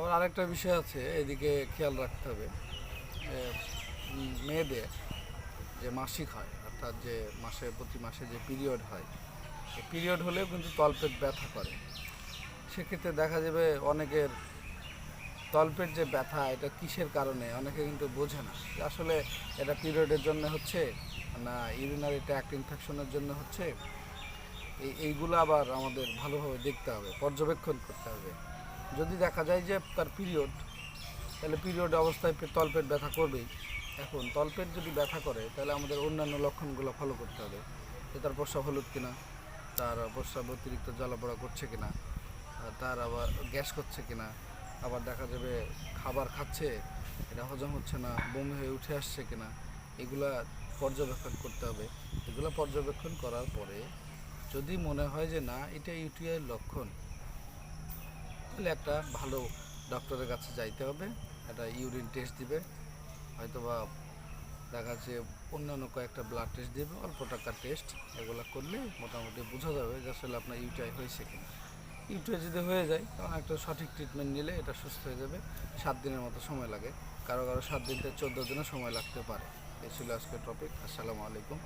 আবার আরেকটা বিষয় আছে, এদিকে খেয়াল রাখতে হবে। এ, মেয়েদের যে মাসিক হয়, অর্থাৎ যে প্রতি মাসে যে পিরিয়ড হয়, এই পিরিয়ড হলেও কিন্তু তলপেট ব্যথা করে। সেক্ষেত্রে দেখা যাবে অনেকের তলপেট যে ব্যথা, এটা কিসের কারণে অনেকে কিন্তু বোঝে না যে আসলে এটা পিরিয়ডের জন্য হচ্ছে না ইউরিনারি ট্র্যাক্ট ইনফেকশনের জন্য হচ্ছে। এইগুলো আবার আমাদের ভালোভাবে দেখতে হবে, পর্যবেক্ষণ করতে হবে। যদি দেখা যায় যে তার পিরিয়ড, তাহলে পিরিয়ড অবস্থায় তলপেট ব্যথা করবেই। এখন তলপেট যদি ব্যথা করে তাহলে আমাদের অন্যান্য লক্ষণগুলো ফলো করতে হবে, যে তার প্রস্রাব হলুদ কিনা, তার প্রস্রাব অতিরিক্ত জ্বালাপোড়া করছে কিনা, তার আবার গ্যাস করছে কিনা, আবার দেখা যাবে খাবার খাচ্ছে এটা হজম হচ্ছে না, বমি হয়ে উঠে আসছে কিনা, এগুলা পর্যবেক্ষণ করতে হবে। এগুলো পর্যবেক্ষণ করার পরে যদি মনে হয় যে না এটা ইউটিআইয়ের লক্ষণ, তাহলে একটা ভালো ডক্টরের কাছে যাইতে হবে। একটা ইউরিন টেস্ট দিবে, হয়তোবা দেখা যাচ্ছে অন্যান্য কয়েকটা ব্লাড টেস্ট দিবে, অল্প টাকার টেস্ট। এগুলো করলে মোটামুটি বোঝা যাবে যে আসলে আপনার ইউটিআই হয়েছে কিনা। ইউটিআই যদি হয়ে যায় তখন একটা সঠিক ট্রিটমেন্ট নিলে এটা সুস্থ হয়ে যাবে। 7 দিনের মতো সময় লাগে, কারো কারো 7 দিন থেকে 14 দিনও সময় লাগতে পারে। এই ছিল আজকের টপিক। আসসালামু আলাইকুম।